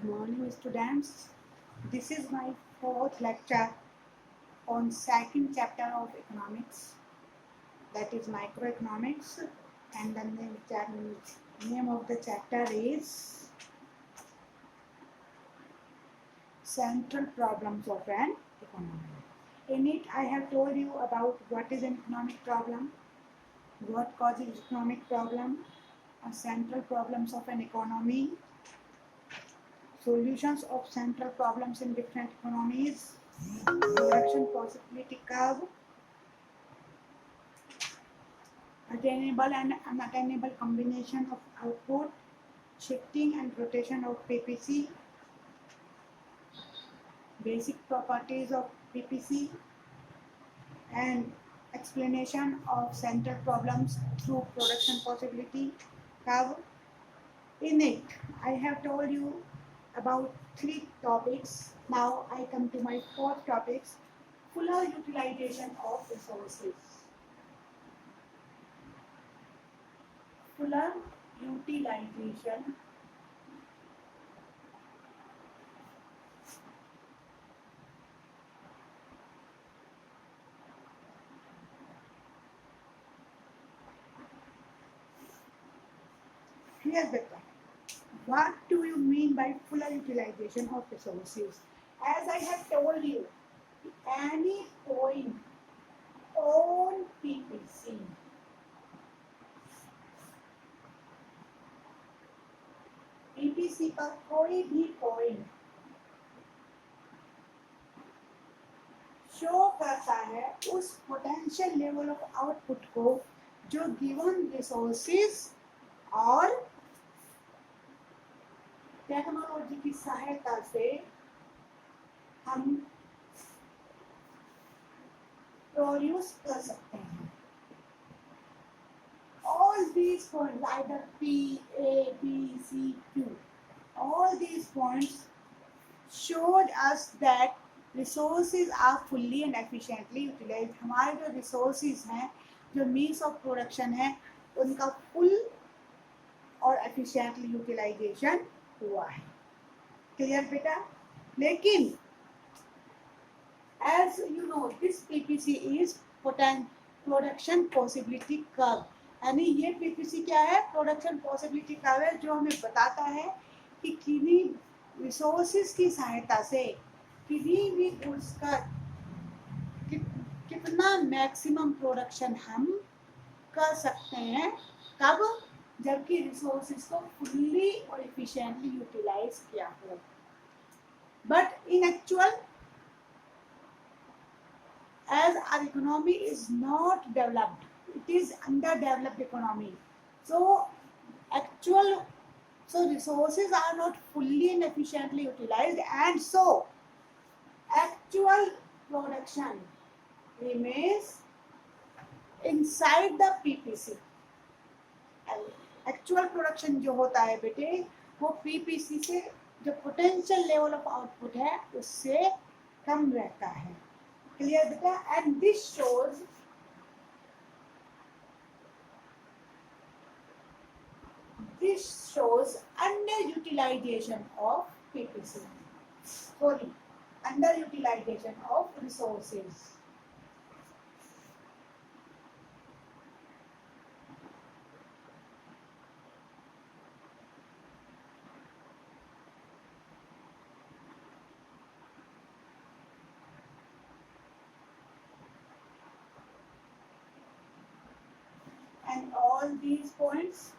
Good morning, students. This is my fourth lecture on second chapter of economics, that is microeconomics, and the name of the chapter is Central Problems of an Economy. In it, I have told you about what is an economic problem, what causes economic problem, central problems of an economy, solutions of central problems in different economies, production possibility curve, attainable and unattainable combination of output, shifting and rotation of PPC, basic properties of PPC, and explanation of central problems through production possibility curve. In it, I have told you about 3 topics. Now I come to my 4th topics, fuller utilization of resources. Fuller utilization Here's the point. What do you mean by fuller utilization of resources? As I have told you, any point on PPC का कोई भी point show करता है उस potential level of output को जो given resources और technology की सहायता से हम प्रोड्यूस कर सकते हैं. All these points, either P, A, B, C, Q, all these points showed us that resources are fully and efficiently utilized. हमारे जो resources हैं, जो means of production है, उनका full और efficiently utilization हुआ है. Clear बेटा? लेकिन as you know, this PPC is production possibility curve. यानी ये PPC क्या है? प्रोडक्शन पॉसिबिलिटी कर्व है, जो हमें बताता है कि किन्हीं रिसोर्सेज की सहायता से किन्हीं भी गुड्स का कितना मैक्सिमम प्रोडक्शन हम कर सकते हैं. कब? जबकि रिसोर्सेज को फुल्ली और इफिशिएंटली यूटिलाइज किया हो. But in actual, as our economy is not developed, it is underdeveloped economy, so resources are not fully and efficiently utilized, and so actual production remains inside the PPC. Actual production जो होता है बेटे, वो PPC से जो potential level of output है उससे कम रहता है. Clear beta? And this shows underutilization of PPC. Sorry, underutilization of resources. And all these points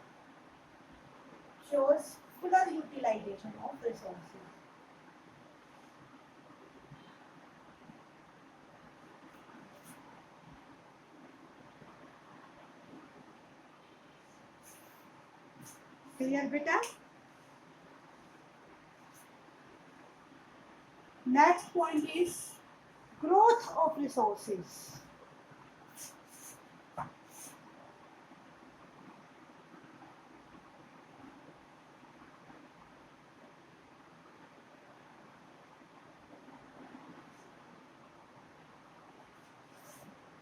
shows fuller utilization of resources. Clear beta? Next point is growth of resources.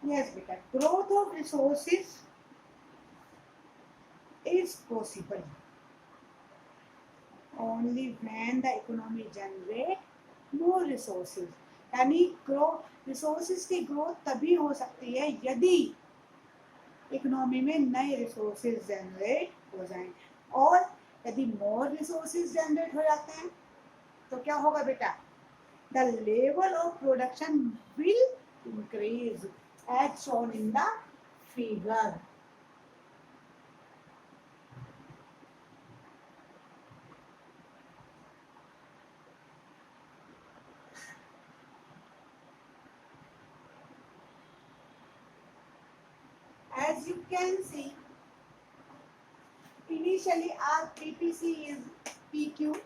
Yes, beta. Growth of resources is possible on only when the economy generate more resources. यानी grow resources की growth तभी हो सकती है यदि economy में नए resources generate हो जाएं, और यदि मोर रिसोर्सेज जनरेट हो जाते हैं तो क्या होगा बेटा? The level of production will increase as shown in the figure. As you can see, initially our PPC is PQ,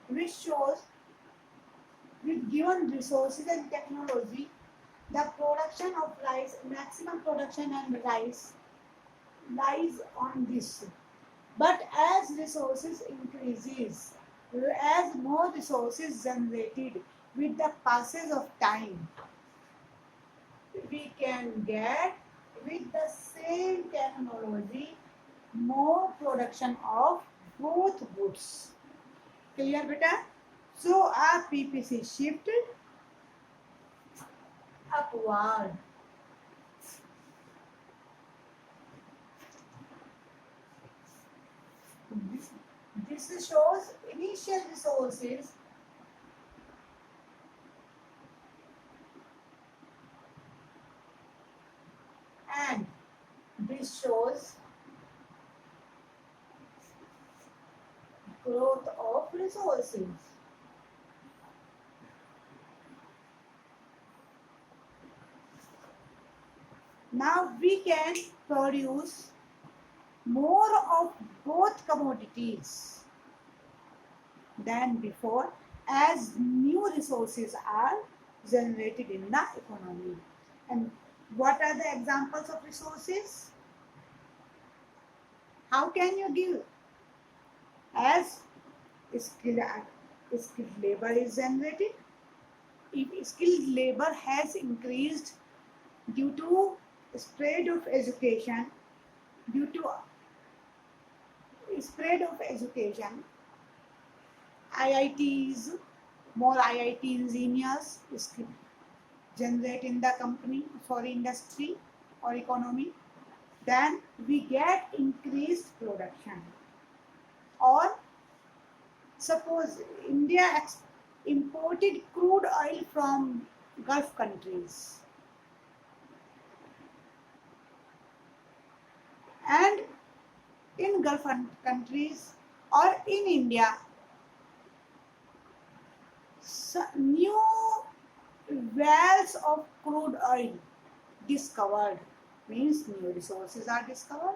which shows with given resources and technology, the production of rice, maximum production and rice lies on this. But as resources increases, as more resources generated with the passage of time, we can get with the same technology more production of both goods. Clear beta? So our PPC shifted upward. This shows initial resources and this shows growth of resources. Now we can produce more of both commodities than before as new resources are generated in the economy. And what are the examples of resources? How can you give? As skilled labor is generated, if skilled labor has increased due to spread of education, due to spread of education, IITs, more IIT engineers generate in the company, sorry, industry or economy, then we get increased production. Or suppose India imported crude oil from Gulf countries, and in Gulf countries or in India, new wells of crude oil discovered, means new resources are discovered.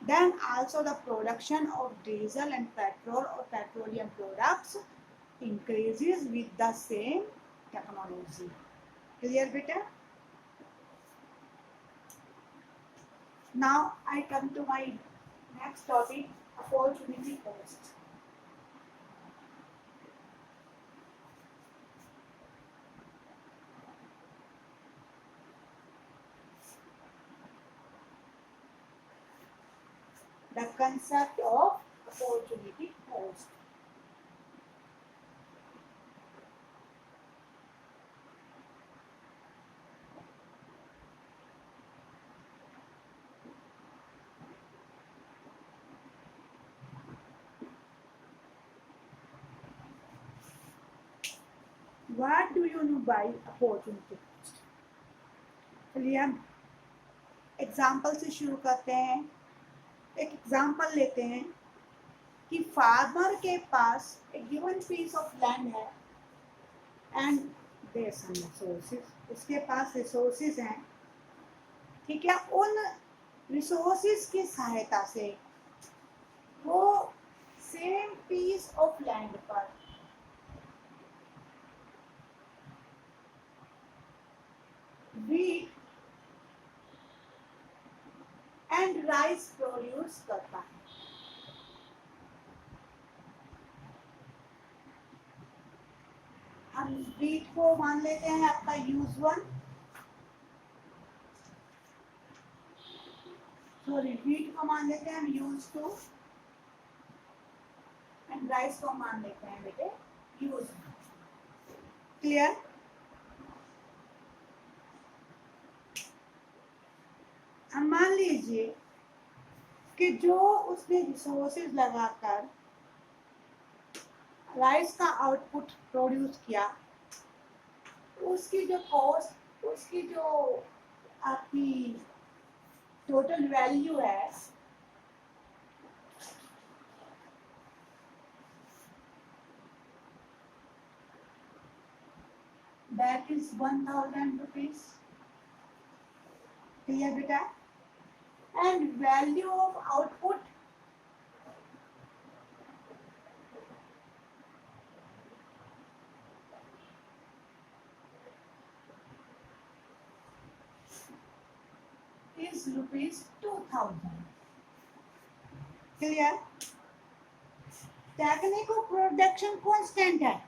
Then also the production of diesel and petrol or petroleum products increases with the same technology. Clear beta? Now I come to my next topic, opportunity cost. The concept of opportunity cost. What do you know by opportunity cost? चलिए हम example से शुरू करते हैं. एक example लेते हैं कि फार्मर के पास एक गिवन पीस ऑफ लैंड है एंड देयर सम रिसोर्सेज, उसके पास रिसोर्सेज हैं, ठीक है. उन रिसोर्सेज की सहायता से वो सेम पीस ऑफ लैंड पर wheat एंड राइस प्रोड्यूस करता है. हम wheat को मान लेते हैं आपका यूज वन, सॉरी wheat को मान लेते हैं हम यूज टू, एंड राइस को मान लेते हैं बेटे यूज। क्लियर? अब मान लीजिए कि जो उसने रिसोर्सेज लगाकर राइस का आउटपुट प्रोड्यूस किया, उसकी जो कॉस्ट, उसकी जो आपकी टोटल वैल्यू है that is 1000 rupees. Clear beta? And value of output is rupees 2000. Clear? Technical production constant है.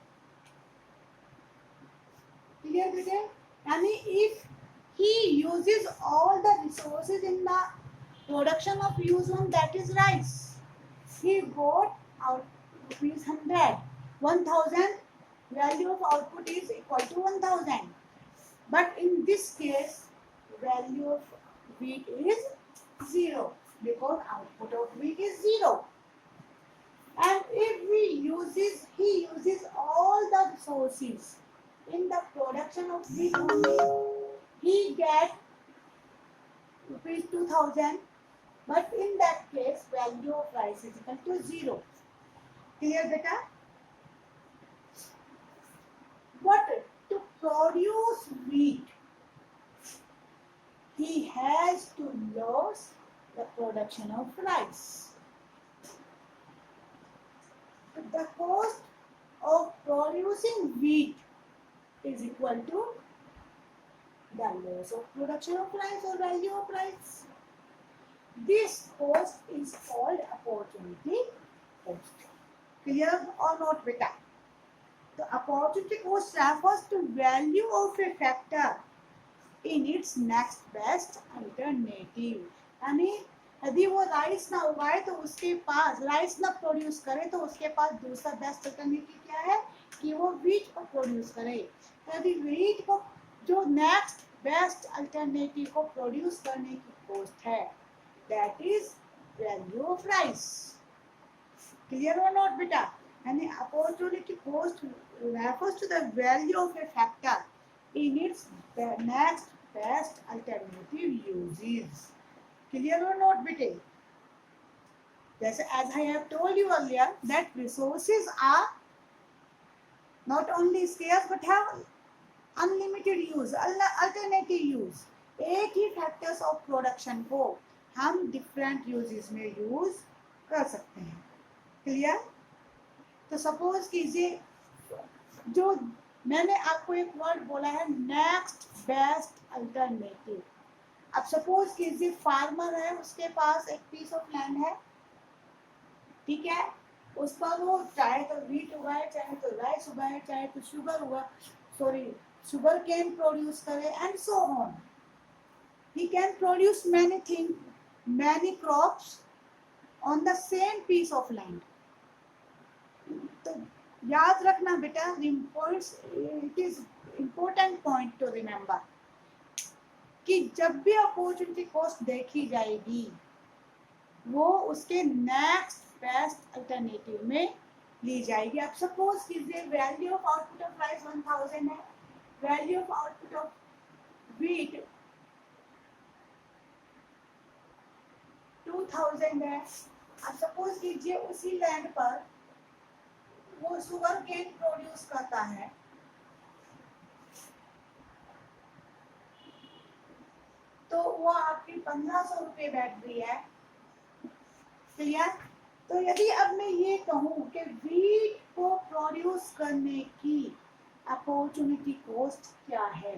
Clear beta? यानी if he uses all the resources in the production of use one, that is rice, he got out rupees 100. 1000 value of output is equal to 1000. But in this case, value of wheat is 0 because output of wheat is 0. And if he uses all the resources in the production of wheat only, he get rupees 2000. But in that case, value of rice is equal to 0. Clear beta? But to produce wheat, he has to lose the production of rice. The cost of producing wheat is equal to the loss of production of rice or value of rice. This cost is called opportunity cost. Clear or not, beta? The opportunity cost refers to value of a factor in its next best alternative. यानी यदि वो rice ना उगाए तो उसके पास, rice ना produce करे तो उसके पास दूसरा बेस्ट अल्टरनेटिव क्या है कि वो व्हीट को प्रोड्यूस करे। यदि व्हीट को जो नेक्स्ट बेस्ट अल्टरनेटिव को प्रोड्यूस करने की कॉस्ट है, that is value of rice. Clear और नॉट बेटा? यानी opportunity cost refers to the value of a factor in its next best alternative uses. Clear or not, beta? As I have told you earlier, that resources are not only scarce but have unlimited use, alternative use. एक ही factors of production को हम different uses में use कर सकते हैं। Clear? तो suppose कीजिए जो मैंने आपको एक वर्ड बोला है नेक्स्ट बेस्ट अल्टरनेटिव। अब सपोज कीजिए फार्मर है, उसके पास एक पीस ऑफ लैंड है, ठीक है, उस पर वो चाहे तो व्हीट उगाए, चाहे तो राइस उगाए, चाहे तो शुगर केन प्रोड्यूस करे and so on. He can produce many thing, many crops on the same piece of land. तो याद रखना बेटा, it is important point to remember कि जब भी अपॉर्चुनिटी कॉस्ट देखी जाएगी वो उसके नेक्स्ट बेस्ट अल्टरनेटिव में ली जाएगी। अब सपोज कीजिए value of output of rice 1000 है, value of output of wheat 2000 है। अब सपोज कीजिए उसी लैंड पर वो शुगर केन प्रोड्यूस करता है, तो वो आपकी 1500 रुपये बैठ रही है। क्लियर? तो यदि अब मैं ये कहूँ कि व्हीट को प्रोड्यूस करने की अपॉर्चुनिटी कॉस्ट क्या है,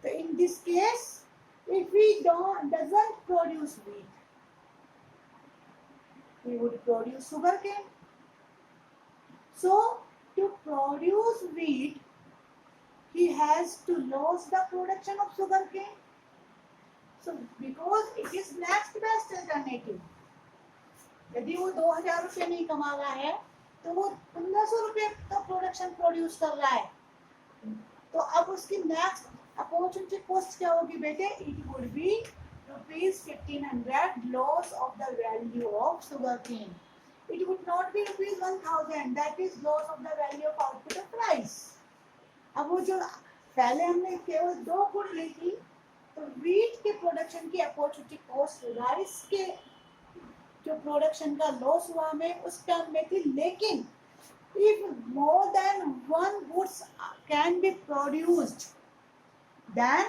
तो in this case if we doesn't produce wheat, we would produce sugarcane. So to produce wheat, he has to lose the production of sugarcane. So because it is next best alternative, यदि वो 2000 रुपये नहीं कमा रहा है तो वो 1500 रुपये का प्रोडक्शन प्रोड्यूस कर रहा है, तो अब उसकी नेक्स्ट अपॉर्चुनिटी कॉस्ट क्या होगी बेटे? It would be ₹1500 loss of the value of sugarcane. It would not be ₹1000, that is loss of the value of output of rice. अब वो जो पहले हमने केवल 2 गुण ली थी, तो वीट के प्रोडक्शन की अपॉर्चुनिटी कॉस्ट राइस के जो प्रोडक्शन का लॉस हुआ हमें उस टर्म में थी, लेकिन if more than one goods can be produced, then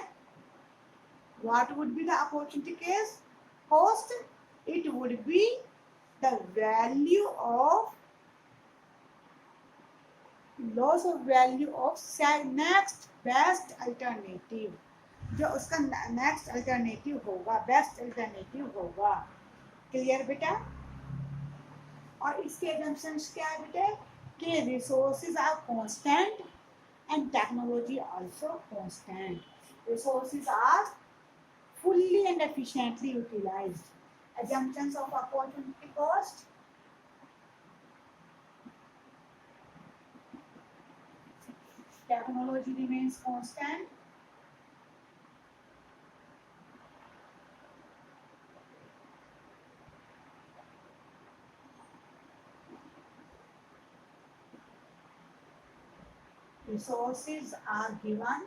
what would be the opportunity case cost? It would be the value of loss of value of next best alternative, जो उसका next alternative होगा, best alternative होगा। Clear बेटा? और इसके assumptions क्या है बेटे? कि resources are constant and technology also constant. Resources are fully and efficiently utilized. Assumptions of opportunity cost. Technology remains constant. Resources are given.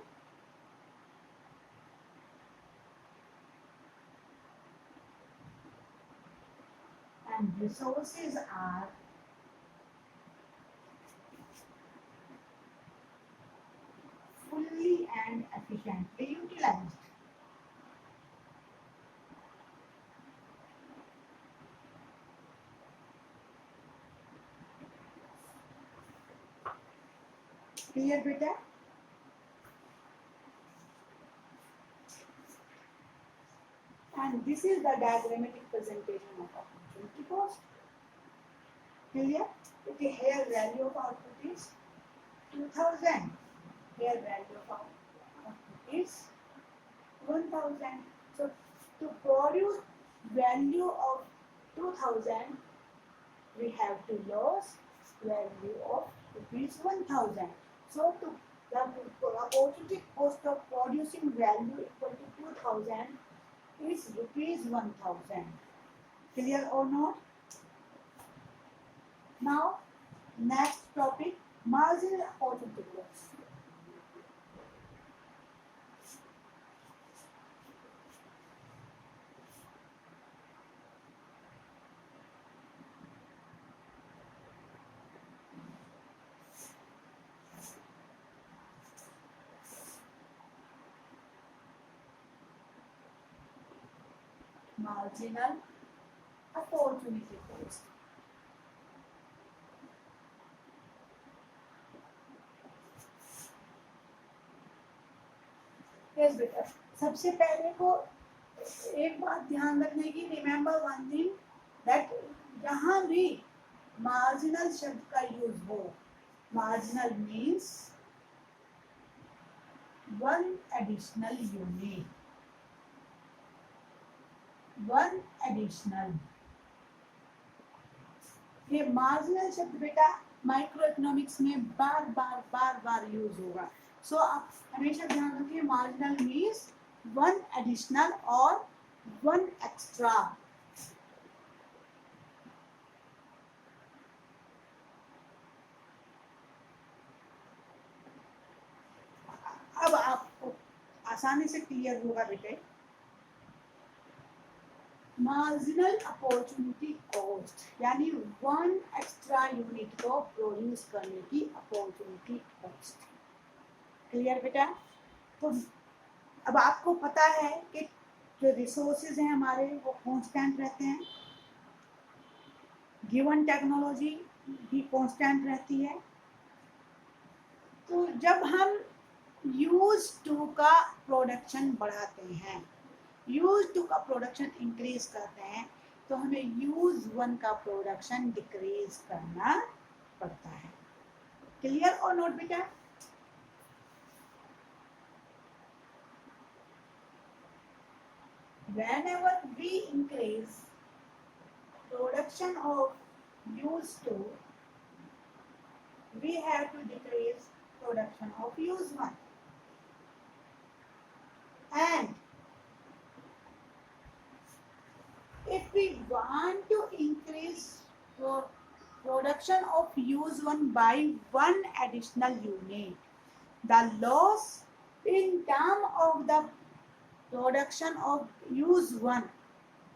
And resources are fully and efficiently utilized. Clear beta? And this is the diagrammatic presentation of opportunity cost. Clear? Okay, here value of output is 2000. Here value of output is 1000. So to produce value of 2000, we have to lose value of ₹1000. So to the opportunity cost of producing value equal to 2000 is ₹1000. Clear or not? Now next topic, marginal opportunity cost. Marginal opportunity cost. Yes बेटा, सबसे पहले को एक बात ध्यान रखने की, remember one thing that जहां भी मार्जिनल शब्द का यूज हो, marginal means one additional unit, one additional. ये मार्जिनल शब्द बेटा माइक्रो इकोनॉमिक्स में बार बार यूज होगा। सो आप हमेशा ध्यान रखिए, मार्जिनल मीन्स वन एडिशनल और वन एक्स्ट्रा। अब आपको आसानी से क्लियर होगा बेटे, मार्जिनल अपॉर्चुनिटी कॉस्ट यानी वन एक्स्ट्रा यूनिट को प्रोड्यूस करने की अपॉर्चुनिटी कॉस्ट। क्लियर बेटा? तो अब आपको पता है कि जो रिसोर्सेज हैं हमारे वो कांस्टेंट रहते हैं, गिवन टेक्नोलॉजी भी कांस्टेंट रहती है। तो जब हम यूज टू का प्रोडक्शन बढ़ाते हैं, यूज टू का प्रोडक्शन इंक्रीज करते हैं, तो हमें यूज वन का प्रोडक्शन डिक्रीज करना पड़ता है। क्लियर और नोट बेटा? Whenever we increase production of use two, we have to decrease production of use one. And if we want to increase production of use one by one additional unit, the loss in term of the production of use one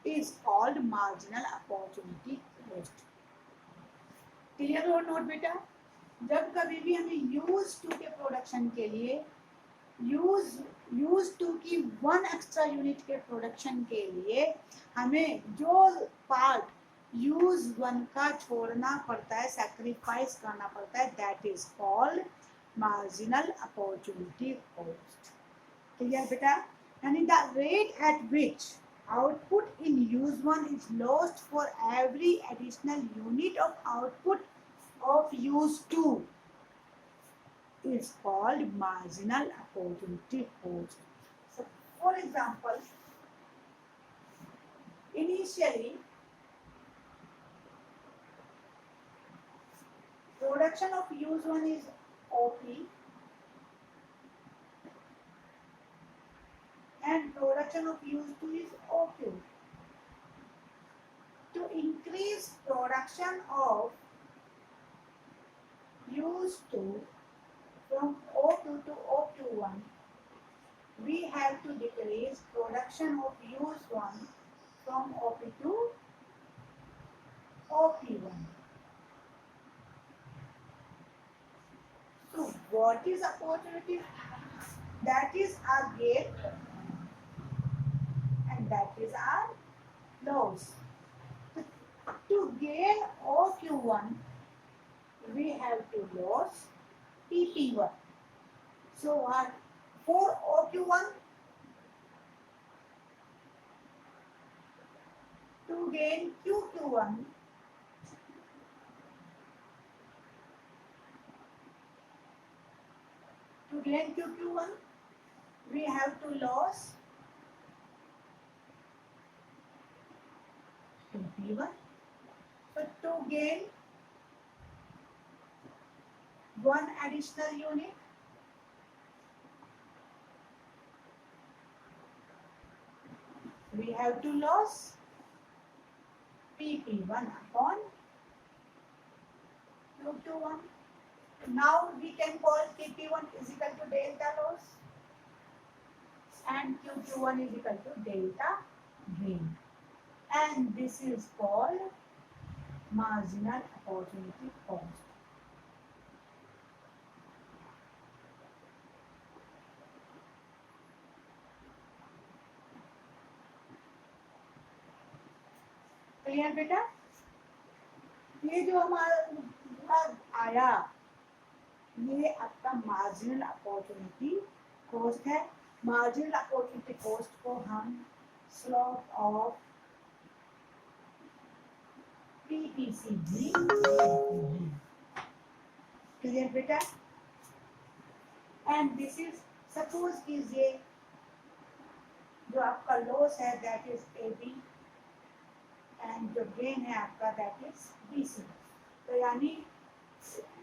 is called marginal opportunity cost. Clear हो note बेटा? जब कभी भी हमें use to के production के लिए use to की वन एक्स्ट्रा यूनिट के प्रोडक्शन के लिए हमें जो पार्ट यूज वन का छोड़ना पड़ता है, सैक्रिफाइस करना पड़ता है, that is called marginal opportunity cost. Clear बेटा? यानी the rate at which output in use one is lost for every additional unit of output of use two is called marginal opportunity cost. So, for example, initially production of use one is OP and production of use two is OQ. To increase production of use two from O2 to OQ1, we have to decrease production of use one from OP to OP1. So what is opportunity? That is our gain and that is our loss. To gain OQ1, we have to lose PP1. So for OQ1, to gain QQ1, we have to lose PP1. So to gain one additional unit, we have to lose PP1 upon Q21. Now we can call PP1 is equal to delta loss and Q21 is equal to delta gain. And this is called marginal opportunity cost. Clear बेटा? ये जो हमारा आया, ये आपका marginal opportunity cost है. Marginal opportunity cost को हम स्लोप ऑफ PPC भी क्लियर बेटा? एंड दिस इज सपोज कीजिए जो आपका लॉस है दैट इज AB एंड जो गेन है आपका दैट इज BC. तो यानी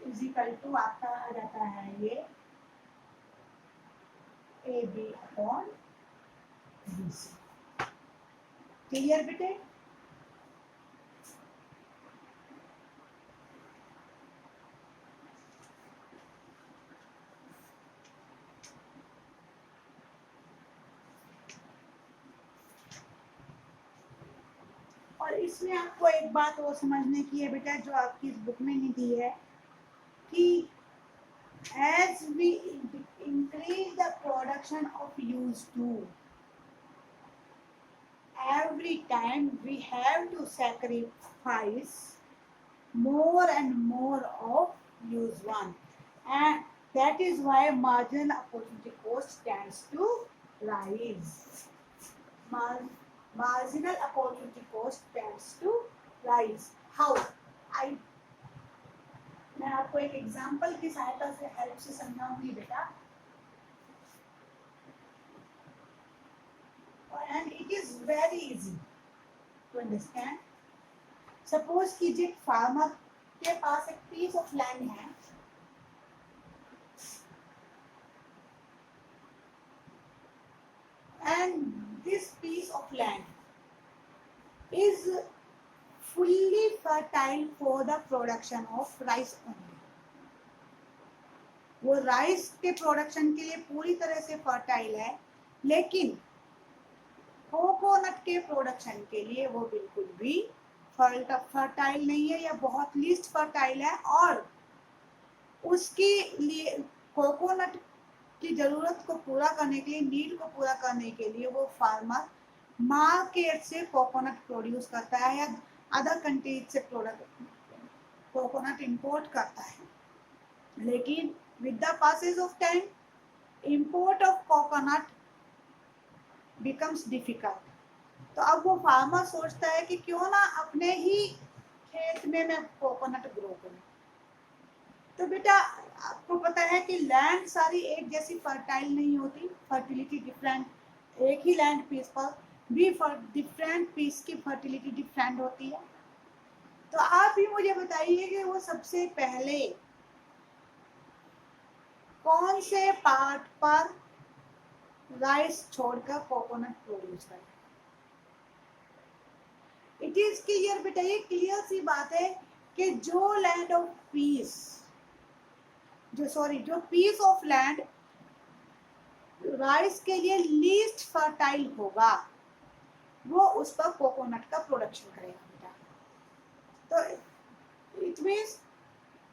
इज इक्वल टू आपका आ जाता है ये AB अपॉन BC. क्लियर बेटे? और इसमें आपको एक बात और समझने की है बेटा जो आपकी इस बुक में नहीं दी है कि as we increase the production of use two, every time we have to sacrifice more and more of use one, and that is why marginal opportunity cost tends to rise. Marginal opportunity cost tends to rise. How? मैं आपको एक example की सहायता से help से समझाऊंगी बेटा. And it is very easy to understand. Suppose कीजिए farmer के पास एक पीस ऑफ लैंड है fully fertile for the production of rice only. वो राइस के प्रोडक्शन के लिए पूरी तरह से फर्टाइल है, लेकिन कोकोनट के प्रोडक्शन के लिए वो बिल्कुल भी फर्टाइल नहीं है या बहुत लीस्ट फर्टाइल है। और उसके लिए कोकोनट की ज़रूरत को पूरा करने के लिए, नीड को पूरा करने के लिए वो फार्मर मार्केट से कोकोनट प्रोड्यूस करता है या अदर कंट्रीज से प्रोडक्ट कोकोनट इंपोर्ट करता है। लेकिन with the passage of time import of coconut becomes difficult. तो अब वो फार्मर सोचता है कि क्यों ना अपने ही खेत में मैं कोकोनट ग्रो करूं। तो बेटा आपको पता है कि लैंड सारी एक जैसी फर्टाइल नहीं होती, फर्टिलिटी डिफरेंट, एक ही लैंड पीस पर भी डिफरेंट पीस की फर्टिलिटी डिफरेंट होती है। तो आप ही मुझे बताइए कि वो सबसे पहले कौन से पार्ट पर राइस छोड़कर कोकोनट प्रोड्यूस करें। इट इज क्लियर बेटा, ये क्लियर सी बात है कि जो लैंड ऑफ पीस जो पीस ऑफ लैंड राइस के लिए लीस्ट फर्टाइल होगा वो उस पर कोकोनट का प्रोडक्शन करेगा बेटा। तो इट मीन्स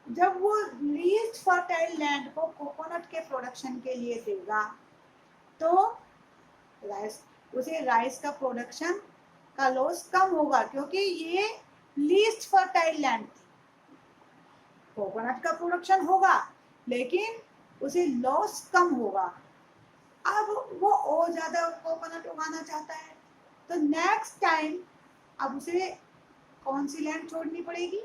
जब वो लीस्ट फर्टाइल लैंड को कोकोनट के प्रोडक्शन के लिए देगा तो राइस का प्रोडक्शन का लॉस कम होगा, क्योंकि ये लीस्ट फर्टाइल लैंड थी। कोकोनट का प्रोडक्शन होगा लेकिन उसे लॉस कम होगा। अब वो और ज्यादा कोकोनट उगाना चाहता है तो नेक्स्ट टाइम अब उसे कौन सी लैंड छोड़नी पड़ेगी,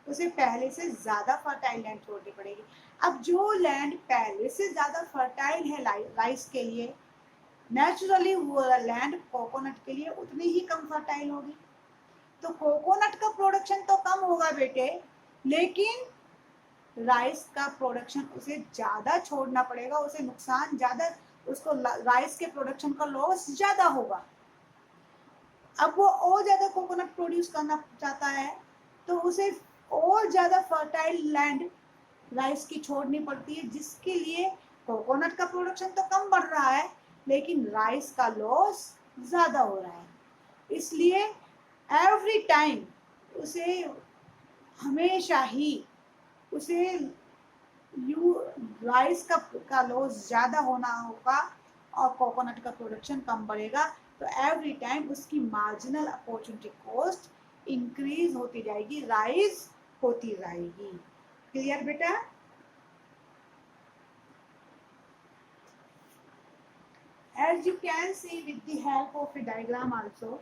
उसे पहले से ज्यादा फर्टाइल लैंड छोड़नी पड़ेगी। अब जो लैंड पहले से ज्यादा फर्टाइल है राइस के लिए, नेचुरली वो लैंड कोकोनट के लिए उतनी ही कम फर्टाइल होगी। तो कोकोनट का प्रोडक्शन तो कम होगा बेटे, लेकिन राइस का प्रोडक्शन उसे ज्यादा छोड़ना पड़ेगा, उसे नुकसान ज्यादा, उसको राइस के प्रोडक्शन का लॉस ज्यादा होगा। अब वो और ज्यादा कोकोनट प्रोड्यूस करना चाहता है तो उसे और ज्यादा फर्टाइल लैंड राइस की छोड़नी पड़ती है, जिसके लिए कोकोनट का प्रोडक्शन तो कम बढ़ रहा है लेकिन राइस का लॉस ज्यादा हो रहा है। इसलिए एवरी टाइम उसे हमेशा ही उसे राइस का लॉस ज्यादा होना होगा और कोकोनट का प्रोडक्शन कम बढ़ेगा। तो एवरी टाइम उसकी मार्जिनल अपॉर्चुनिटी कॉस्ट इंक्रीज होती जाएगी, राइज होती रहेगी। क्लियर बेटा? As you can see with the help of a diagram also,